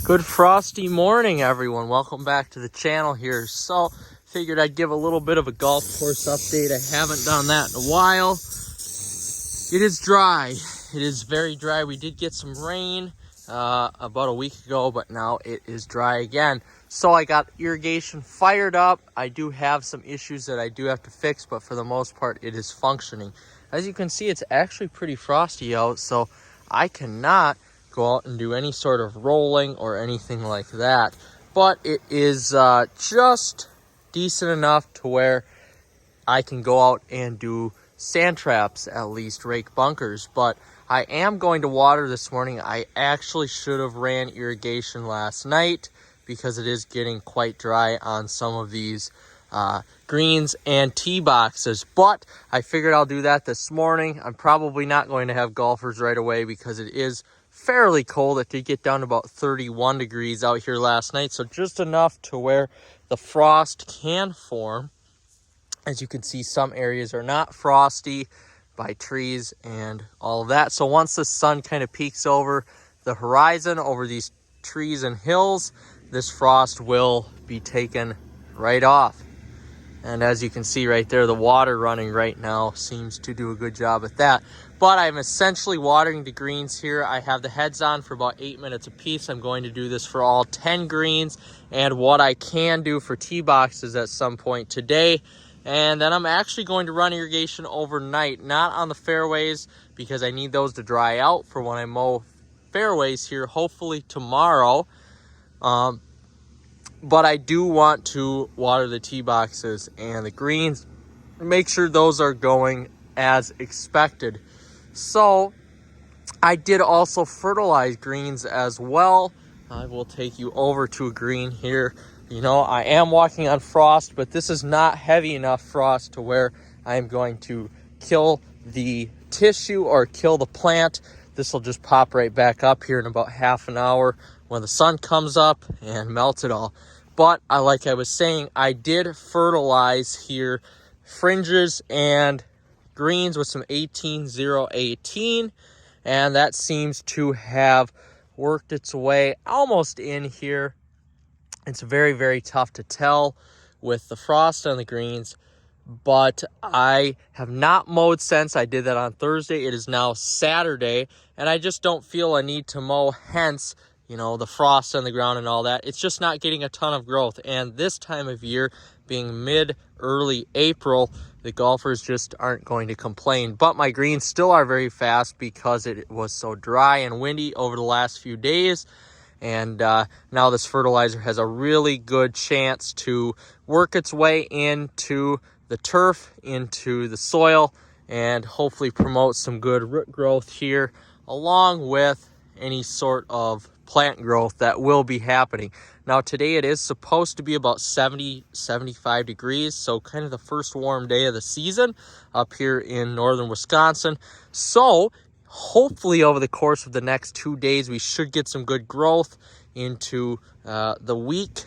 Good frosty morning, everyone. Welcome back to the channel here. So, figured I'd give a little bit of a golf course update. I haven't done that in a while. It is dry. It is very dry. We did get some rain about a week ago, but now it is dry again. So I got irrigation fired up. I do have some issues that I do have to fix, but for the most part, it is functioning. As you can see, it's actually pretty frosty out, so I cannot go out and do any sort of rolling or anything like that. But it is just decent enough to where I can go out and do sand traps, at least rake bunkers. But I am going to water this morning. I actually should have ran irrigation last night because it is getting quite dry on some of these greens and tee boxes, but I figured I'll do that this morning. I'm probably not going to have golfers right away because it is fairly cold. It did get down to about 31 degrees out here last night, so just enough to where the frost can form. As you can see, some areas are not frosty by trees and all of that. So once the sun kind of peeks over the horizon, over these trees and hills, this frost will be taken right off. And as you can see right there, the water running right now seems to do a good job at that. But I'm essentially watering the greens here. I have the heads on for about 8 minutes apiece. I'm going to do this for all 10 greens and what I can do for tee boxes at some point today. And then I'm actually going to run irrigation overnight, not on the fairways because I need those to dry out for when I mow fairways here, hopefully tomorrow. But I do want to water the tee boxes and the greens, make sure those are going as expected. So I did also fertilize greens as well. I will take you over to a green here. You know, I am walking on frost, but this is not heavy enough frost to where I am going to kill the tissue or kill the plant. This will just pop right back up here in about half an hour when the sun comes up and melts it all. But like I was saying, I did fertilize here fringes and greens with some 18-0-18, and that seems to have worked its way almost in here. It's very, very tough to tell with the frost on the greens, but I have not mowed since I did that on Thursday. It is now Saturday, and I just don't feel a need to mow, hence, you know, the frost on the ground and all that. It's just not getting a ton of growth. And this time of year, being mid-early April, the golfers just aren't going to complain. But my greens still are very fast because it was so dry and windy over the last few days. And now this fertilizer has a really good chance to work its way into the turf, into the soil, and hopefully promote some good root growth here, along with any sort of plant growth that will be happening. Now today it is supposed to be about 70-75 degrees, so kind of the first warm day of the season up here in northern Wisconsin. So hopefully over the course of the next 2 days we should get some good growth into the week.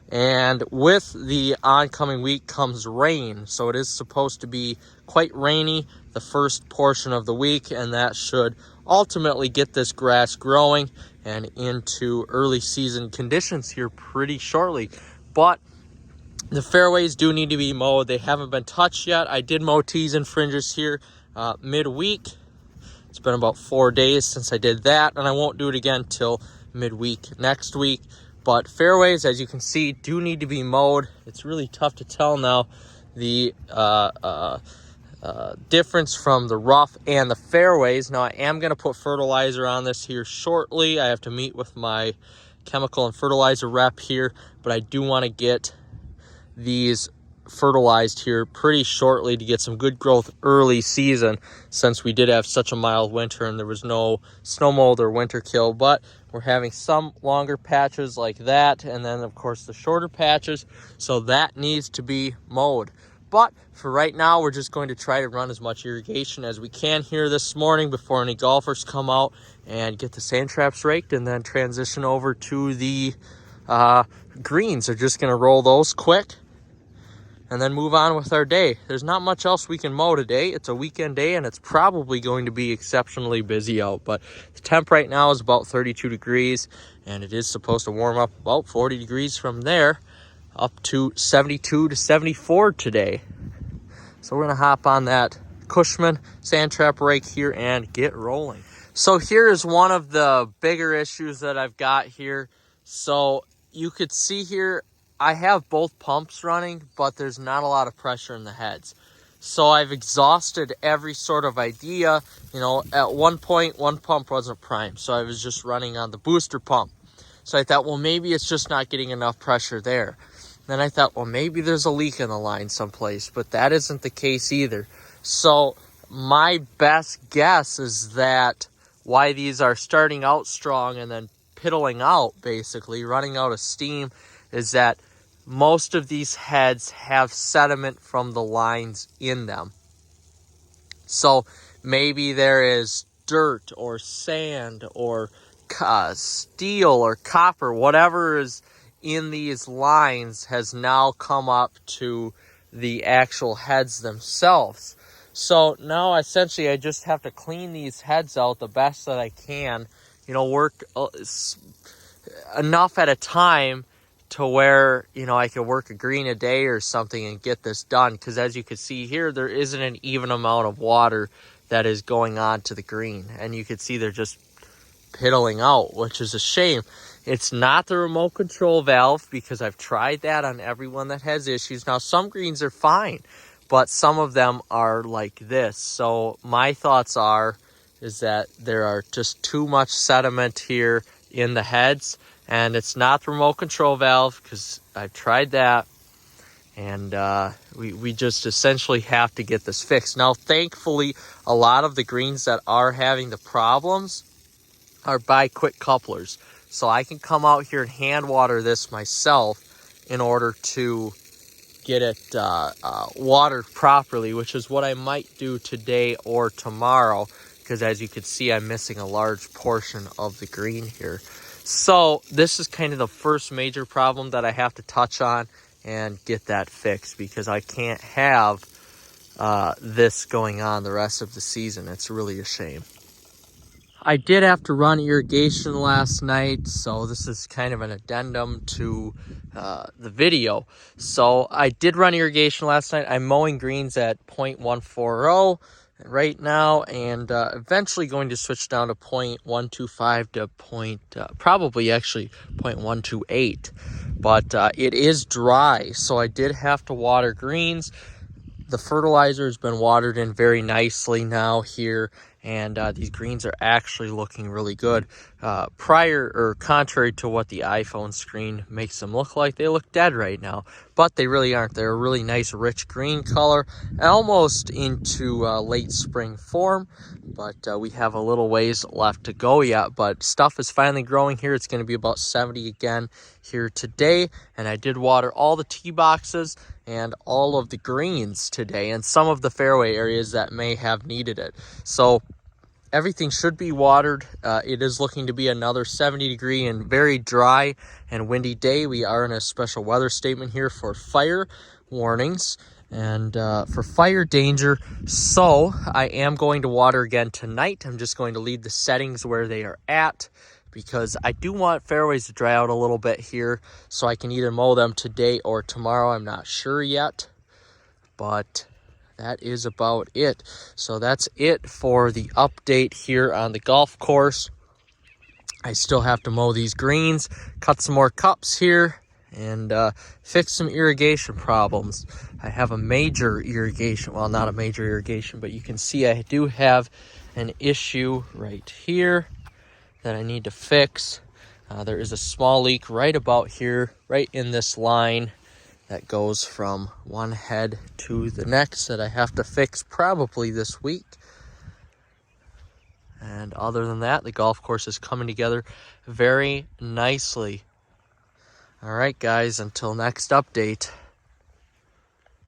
And with the oncoming week comes rain, so it is supposed to be quite rainy the first portion of the week, and that should ultimately get this grass growing and into early season conditions here pretty shortly. But the fairways do need to be mowed. They haven't been touched yet. I did mow tees and fringes here midweek. It's been about 4 days since I did that, and I won't do it again till midweek next week. But fairways, as you can see, do need to be mowed. It's really tough to tell now the difference from the rough and the fairways. Now, I am going to put fertilizer on this here shortly. I have to meet with my chemical and fertilizer rep here, but I do want to get these fertilized here pretty shortly to get some good growth early season, since we did have such a mild winter and there was no snow mold or winter kill. But we're having some longer patches like that, and then of course the shorter patches, so that needs to be mowed. But for right now, we're just going to try to run as much irrigation as we can here this morning before any golfers come out, and get the sand traps raked, and then transition over to the greens. They're just going to roll those quick. and then move on with our day. There's not much else we can mow today. It's a weekend day, and it's probably going to be exceptionally busy out. But the temp right now is about 32 degrees, and it is supposed to warm up about 40 degrees from there, up to 72 to 74 today. So we're going to hop on that Cushman sand trap rake here and get rolling. So here is one of the bigger issues that I've got here. So you could see here, I have both pumps running, but there's not a lot of pressure in the heads. So I've exhausted every sort of idea. You know, at one point, one pump wasn't primed, so I was just running on the booster pump. So I thought, well, maybe it's just not getting enough pressure there. Then I thought, well, maybe there's a leak in the line someplace, but that isn't the case either. So my best guess is that why these are starting out strong and then piddling out, basically running out of steam, is that most of these heads have sediment from the lines in them. So maybe there is dirt or sand or steel or copper, whatever is in these lines has now come up to the actual heads themselves. So now essentially I just have to clean these heads out the best that I can, you know, work enough at a time to where, you know, I can work a green a day or something and get this done. Because as you can see here, there isn't an even amount of water that is going on to the green. And you can see they're just piddling out, which is a shame. It's not the remote control valve, because I've tried that on everyone that has issues. Now, some greens are fine, but some of them are like this. So my thoughts is that there are just too much sediment here in the heads, and it's not the remote control valve, because I've tried that, and we just essentially have to get this fixed. Now, thankfully, a lot of the greens that are having the problems are by quick couplers. So I can come out here and hand water this myself in order to get it watered properly, which is what I might do today or tomorrow, because as you can see, I'm missing a large portion of the green here. So this is kind of the first major problem that I have to touch on and get that fixed, because I can't have this going on the rest of the season. It's really a shame. I did have to run irrigation last night, so this is kind of an addendum to the video. So I did run irrigation last night. I'm mowing greens at 0.140 right now, and eventually going to switch down to 0.125 to probably actually 0.128. But it is dry, so I did have to water greens. The fertilizer has been watered in very nicely now here, and these greens are actually looking really good. Contrary to what the iPhone screen makes them look like, they look dead right now, but they really aren't. They're a really nice rich green color, almost into late spring form, but we have a little ways left to go yet. But stuff is finally growing here. It's going to be about 70 again here today, and I did water all the tee boxes and all of the greens today, and some of the fairway areas that may have needed it. So everything should be watered. It is looking to be another 70-degree and very dry and windy day. We are in a special weather statement here for fire warnings and for fire danger. So I am going to water again tonight. I'm just going to leave the settings where they are at, because I do want fairways to dry out a little bit here, so I can either mow them today or tomorrow. I'm not sure yet, but that is about it. So that's it for the update here on the golf course. I still have to mow these greens, cut some more cups here, and fix some irrigation problems. I have a major irrigation, well, not a major irrigation, but you can see I do have an issue right here that I need to fix. There is a small leak right about here, right in this line that goes from one head to the next, that I have to fix probably this week. And other than that, the golf course is coming together very nicely. All right, guys, until next update.